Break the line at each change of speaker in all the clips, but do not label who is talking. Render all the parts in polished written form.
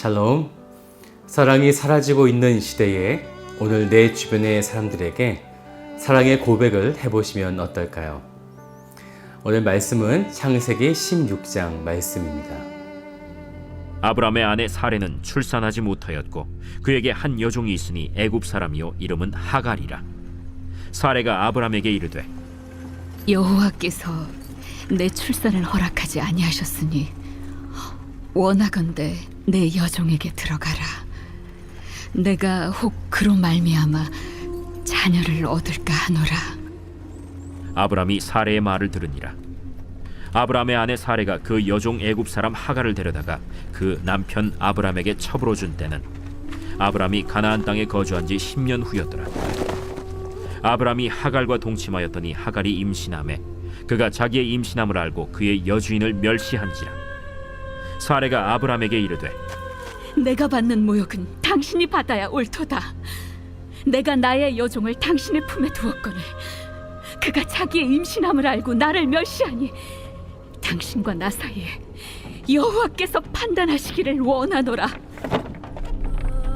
샬롬. 사랑이 사라지고 있는 시대에 오늘 내 주변의 사람들에게 사랑의 고백을 해보시면 어떨까요? 오늘 말씀은 창세기 16장 말씀입니다.
아브라함의 아내 사레는 출산하지 못하였고 그에게 한 여종이 있으니 애굽 사람이요 이름은 하갈이라. 사레가 아브라함에게 이르되
여호와께서 내 출산을 허락하지 아니하셨으니 원하건대 내 여종에게 들어가라. 내가 혹 그로 말미암아 자녀를 얻을까 하노라.
아브라함이 사레의 말을 들으니라. 아브라함의 아내 사레가 그 여종 애굽 사람 하갈을 데려다가 그 남편 아브라함에게 첩으로 준 때는 아브라함이 가나안 땅에 거주한 지 10년 후였더라. 아브라함이 하갈과 동침하였더니 하갈이 임신하매 그가 자기의 임신함을 알고 그의 여주인을 멸시한지라. 사레가 아브라함에게 이르되
내가 받는 모욕은 당신이 받아야 옳도다. 내가 나의 여종을 당신의 품에 두었거늘 그가 자기의 임신함을 알고 나를 멸시하니 당신과 나 사이에 여호와께서 판단하시기를 원하노라.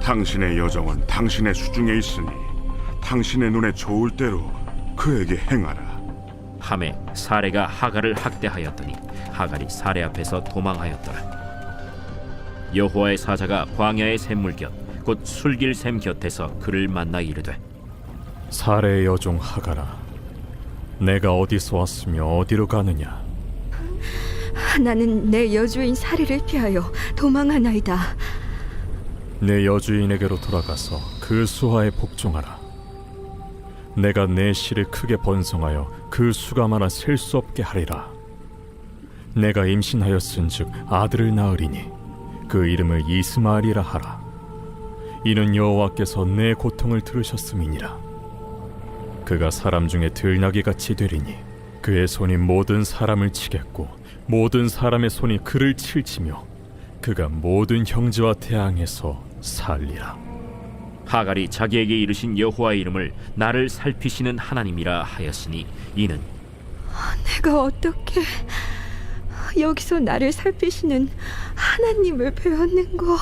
당신의 여종은 당신의 수중에 있으니 당신의 눈에 좋을 대로 그에게 행하라.
하매 사레가 하갈을 학대하였더니 하갈이 사레 앞에서 도망하였더라. 여호와의 사자가 광야의 샘물 곁 곧 술길 샘 곁에서 그를 만나 이르되
사레의 여종 하갈아, 내가 어디서 왔으며 어디로 가느냐?
나는 내 여주인 사리를 피하여 도망하나이다.
내 여주인에게로 돌아가서 그 수하에 복종하라. 내가 내 씨를 크게 번성하여 그 수가 많아 셀 수 없게 하리라. 내가 임신하였은즉 아들을 낳으리니 그 이름을 이스마엘이라 하라. 이는 여호와께서 내 고통을 들으셨음이니라. 그가 사람 중에 들나귀같이 되리니 그의 손이 모든 사람을 치겠고 모든 사람의 손이 그를 칠지며 그가 모든 형제와 대항해서 살리라.
하갈이 자기에게 이르신 여호와의 이름을 나를 살피시는 하나님이라 하였으니 이는
내가 어떻게 여기서 나를 살피시는 하나님을 배웠는고.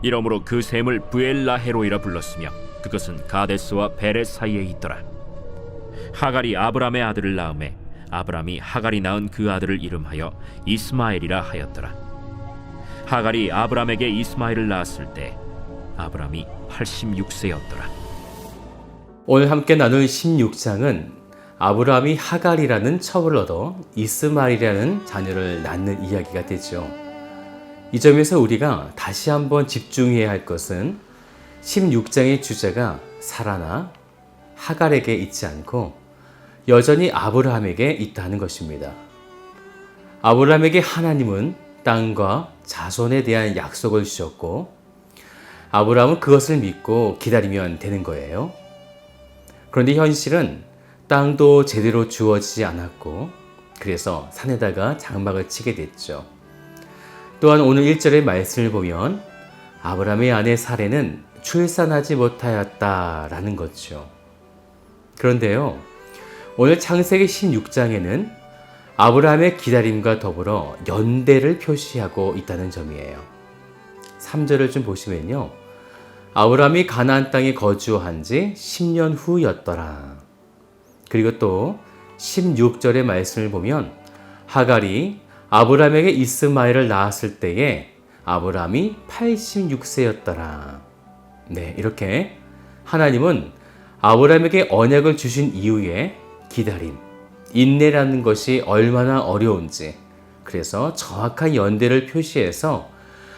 이러므로 그 샘을 브엘라헤로이라 불렀으며 그것은 가데스와 베렛 사이에 있더라. 하갈이 아브람의 아들을 낳음에 아브람이 하갈이 낳은 그 아들을 이름하여 이스마엘이라 하였더라. 하갈이 아브람에게 이스마엘을 낳았을 때 아브람이 86세였더라.
오늘 함께 나눌 16장은 아브라함이 하갈이라는 첩을 얻어 이스마엘이라는 자녀를 낳는 이야기가 되죠. 이 점에서 우리가 다시 한번 집중해야 할 것은 16장의 주제가 사라나 하갈에게 있지 않고 여전히 아브라함에게 있다는 것입니다. 아브라함에게 하나님은 땅과 자손에 대한 약속을 주셨고 아브라함은 그것을 믿고 기다리면 되는 거예요. 그런데 현실은 땅도 제대로 주어지지 않았고 그래서 산에다가 장막을 치게 됐죠. 또한 오늘 1절의 말씀을 보면 아브라함의 아내 사레는 출산하지 못하였다라는 거죠. 그런데요, 오늘 창세기 16장에는 아브라함의 기다림과 더불어 연대를 표시하고 있다는 점이에요. 3절을 좀 보시면요, 아브라함이 가나안 땅에 거주한 지 10년 후였더라. 그리고 또 16절의 말씀을 보면 하갈이 아브라함에게 이스마엘을 낳았을 때에 아브라함이 86세였더라. 네, 이렇게 하나님은 아브라함에게 언약을 주신 이후에 기다림, 인내라는 것이 얼마나 어려운지, 그래서 정확한 연대를 표시해서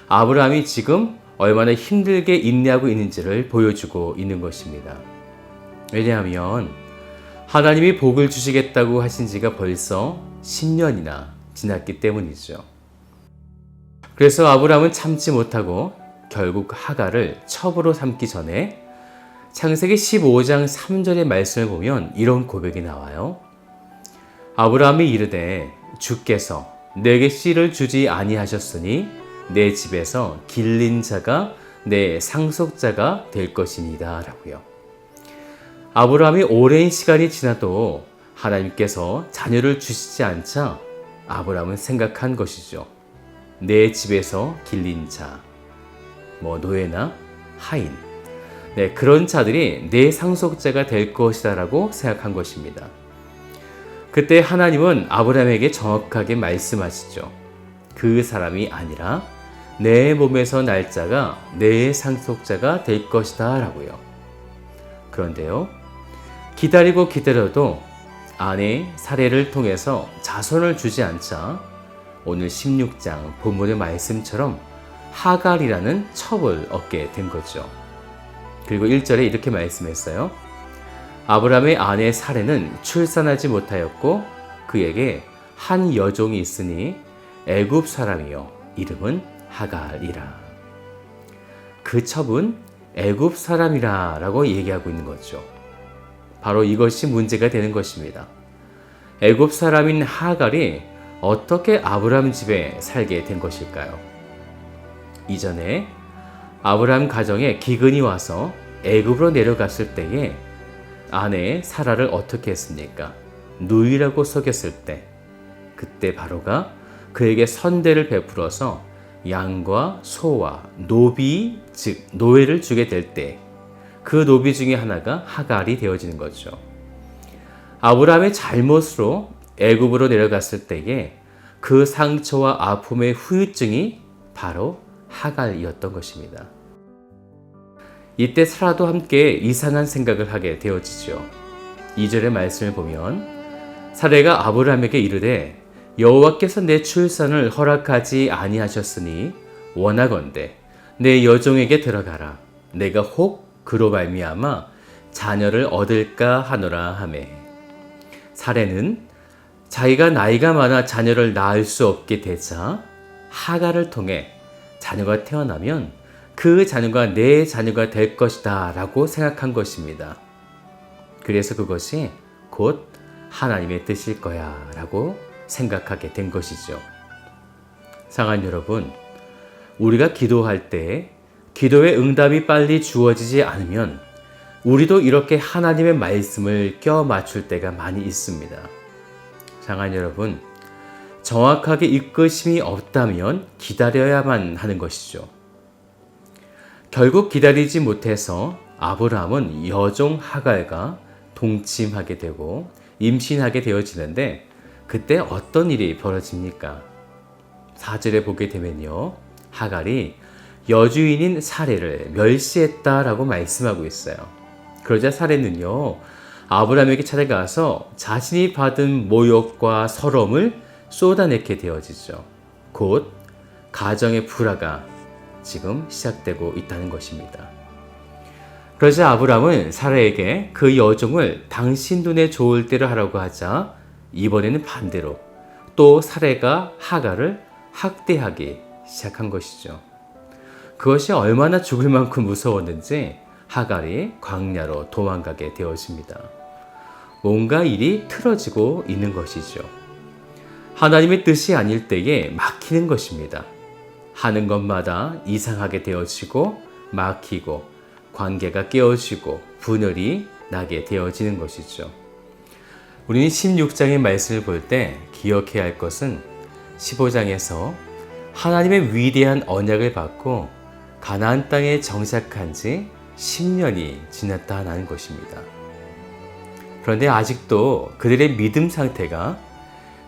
아브라함이 지금 얼마나 힘들게 인내하고 있는지를 보여주고 있는 것입니다. 왜냐하면 하나님이 복을 주시겠다고 하신 지가 벌써 10년이나 지났기 때문이죠. 그래서 아브라함은 참지 못하고 결국 하갈을 첩으로 삼기 전에 창세기 15장 3절의 말씀을 보면 이런 고백이 나와요. 아브라함이 이르되 주께서 내게 씨를 주지 아니하셨으니 내 집에서 길린 자가 내 상속자가 될 것이니이다 라고요. 아브라함이 오랜 시간이 지나도 하나님께서 자녀를 주시지 않자 아브라함은 생각한 것이죠. 내 집에서 길린 자, 노예나 하인, 그런 자들이 내 상속자가 될 것이다 라고 생각한 것입니다. 그때 하나님은 아브라함에게 정확하게 말씀하시죠. 그 사람이 아니라 내 몸에서 날 자가 내 상속자가 될 것이다 라고요. 그런데요, 기다리고 기다려도 아내 사례를 통해서 자손을 주지 않자 오늘 16장 본문의 말씀처럼 하갈이라는 첩을 얻게 된 거죠. 그리고 1절에 이렇게 말씀했어요. 아브라함의 아내 사례는 출산하지 못하였고 그에게 한 여종이 있으니 애굽 사람이요 이름은 하갈이라. 그 첩은 애굽 사람이라 라고 얘기하고 있는 거죠. 바로 이것이 문제가 되는 것입니다. 애굽 사람인 하갈이 어떻게 아브라함 집에 살게 된 것일까요? 이전에 아브라함 가정에 기근이 와서 애굽으로 내려갔을 때에 아내 사라를 어떻게 했습니까? 누이라고 속였을 때, 그때 바로가 그에게 선대를 베풀어서 양과 소와 노비, 즉 노예를 주게 될 때 그 노비 중에 하나가 하갈이 되어지는 거죠. 아브라함의 잘못으로 애굽으로 내려갔을 때에 그 상처와 아픔의 후유증이 바로 하갈이었던 것입니다. 이때 사라도 함께 이상한 생각을 하게 되어지죠. 2절의 말씀을 보면 사라가 아브라함에게 이르되 여호와께서 내 출산을 허락하지 아니하셨으니 원하건대 내 여종에게 들어가라. 내가 혹 그로 말미암아 자녀를 얻을까 하노라 하매. 사라는 자기가 나이가 많아 자녀를 낳을 수 없게 되자 하갈을 통해 자녀가 태어나면 그 자녀가 내 자녀가 될 것이다 라고 생각한 것입니다. 그래서 그것이 곧 하나님의 뜻일 거야 라고 생각하게 된 것이죠. 사랑하는 여러분, 우리가 기도할 때 기도의 응답이 빨리 주어지지 않으면 우리도 이렇게 하나님의 말씀을 껴 맞출 때가 많이 있습니다. 사랑하는 여러분, 정확하게 이끄심이 없다면 기다려야만 하는 것이죠. 결국 기다리지 못해서 아브라함은 여종 하갈과 동침하게 되고 임신하게 되어지는데 그때 어떤 일이 벌어집니까? 4절에 보게 되면요, 하갈이 여주인인 사례를 멸시했다라고 말씀하고 있어요. 그러자 사례는요, 아브라함에게 찾아가서 자신이 받은 모욕과 서러움을 쏟아내게 되어지죠. 곧 가정의 불화가 지금 시작되고 있다는 것입니다. 그러자 아브라함은 사라에게 그 여종을 당신 눈에 좋을 대로 하라고 하자 이번에는 반대로 또 사라가 하갈을 학대하기 시작한 것이죠. 그것이 얼마나 죽을 만큼 무서웠는지 하갈이 광야로 도망가게 되어집니다. 뭔가 일이 틀어지고 있는 것이죠. 하나님의 뜻이 아닐 때에 막히는 것입니다. 하는 것마다 이상하게 되어지고 막히고 관계가 깨어지고 분열이 나게 되어지는 것이죠. 우리는 16장의 말씀을 볼 때 기억해야 할 것은 15장에서 하나님의 위대한 언약을 받고 가나안 땅에 정착한 지 10년이 지났다는 것입니다. 그런데 아직도 그들의 믿음 상태가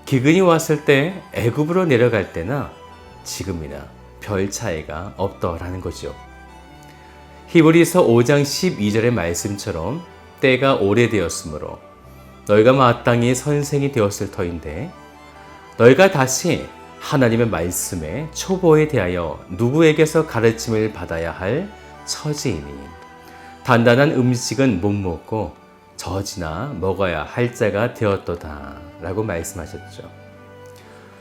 기근이 왔을 때 애굽으로 내려갈 때나 지금이나 별 차이가 없더라는 거죠. 히브리서 5장 12절의 말씀처럼 때가 오래되었으므로 너희가 마땅히 선생이 되었을 터인데 너희가 다시 하나님의 말씀의 초보에 대하여 누구에게서 가르침을 받아야 할 처지이니 단단한 음식은 못 먹고 젖이나 먹어야 할 자가 되었도다 라고 말씀하셨죠.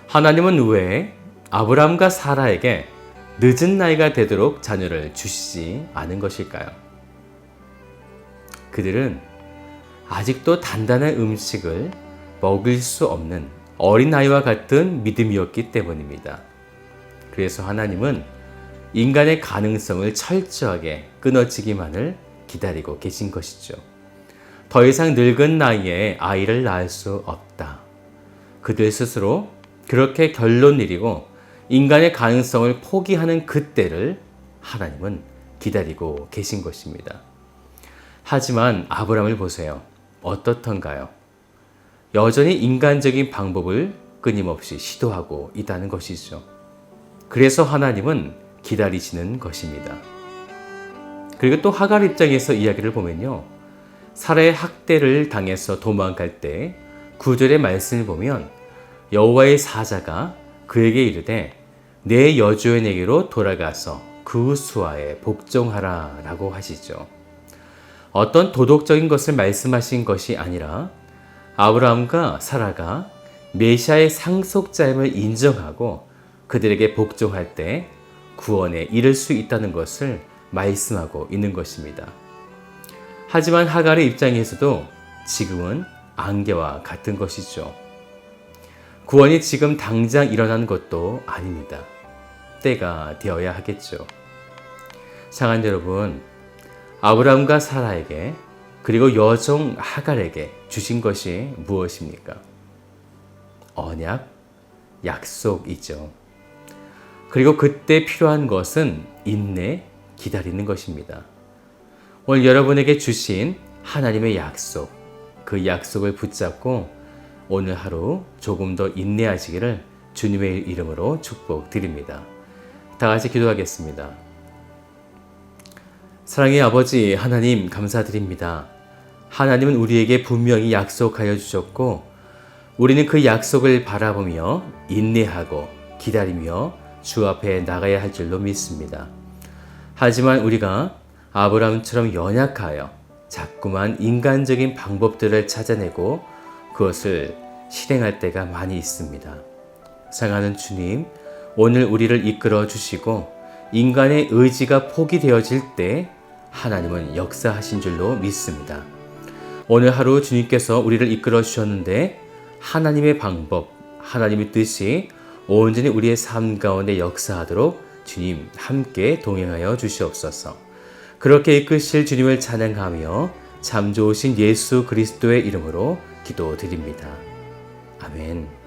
하나님은 왜 아브라함과 사라에게 늦은 나이가 되도록 자녀를 주시지 않은 것일까요? 그들은 아직도 단단한 음식을 먹을 수 없는 어린아이와 같은 믿음이었기 때문입니다. 그래서 하나님은 인간의 가능성을 철저하게 끊어지기만을 기다리고 계신 것이죠. 더 이상 늙은 나이에 아이를 낳을 수 없다. 그들 스스로 그렇게 결론 내리고 인간의 가능성을 포기하는 그때를 하나님은 기다리고 계신 것입니다. 하지만 아브라함을 보세요. 어떻던가요? 여전히 인간적인 방법을 끊임없이 시도하고 있다는 것이죠. 그래서 하나님은 기다리시는 것입니다. 그리고 또 하갈 입장에서 이야기를 보면요. 사라의 학대를 당해서 도망갈 때 9절의 말씀을 보면 여호와의 사자가 그에게 이르되 내 여주인에게로 돌아가서 그 수하에 복종하라 라고 하시죠. 어떤 도덕적인 것을 말씀하신 것이 아니라 아브라함과 사라가 메시아의 상속자임을 인정하고 그들에게 복종할 때 구원에 이를 수 있다는 것을 말씀하고 있는 것입니다. 하지만 하갈의 입장에서도 지금은 안개와 같은 것이죠. 구원이 지금 당장 일어난 것도 아닙니다. 때가 되어야 하겠죠. 사랑하는 여러분, 아브라함과 사라에게 그리고 여종 하갈에게 주신 것이 무엇입니까? 언약, 약속이죠. 그리고 그때 필요한 것은 인내, 기다리는 것입니다. 오늘 여러분에게 주신 하나님의 약속, 그 약속을 붙잡고 오늘 하루 조금 더 인내하시기를 주님의 이름으로 축복드립니다. 다 같이 기도하겠습니다. 사랑의 아버지 하나님 감사드립니다. 하나님은 우리에게 분명히 약속하여 주셨고 우리는 그 약속을 바라보며 인내하고 기다리며 주 앞에 나가야 할 줄로 믿습니다. 하지만 우리가 아브라함처럼 연약하여 자꾸만 인간적인 방법들을 찾아내고 그것을 실행할 때가 많이 있습니다. 사랑하는 주님, 오늘 우리를 이끌어 주시고 인간의 의지가 포기되어질 때 하나님은 역사하신 줄로 믿습니다. 오늘 하루 주님께서 우리를 이끌어 주셨는데 하나님의 방법, 하나님의 뜻이 온전히 우리의 삶 가운데 역사하도록 주님 함께 동행하여 주시옵소서. 그렇게 이끄실 주님을 찬양하며 참 좋으신 예수 그리스도의 이름으로 기도드립니다. 아멘.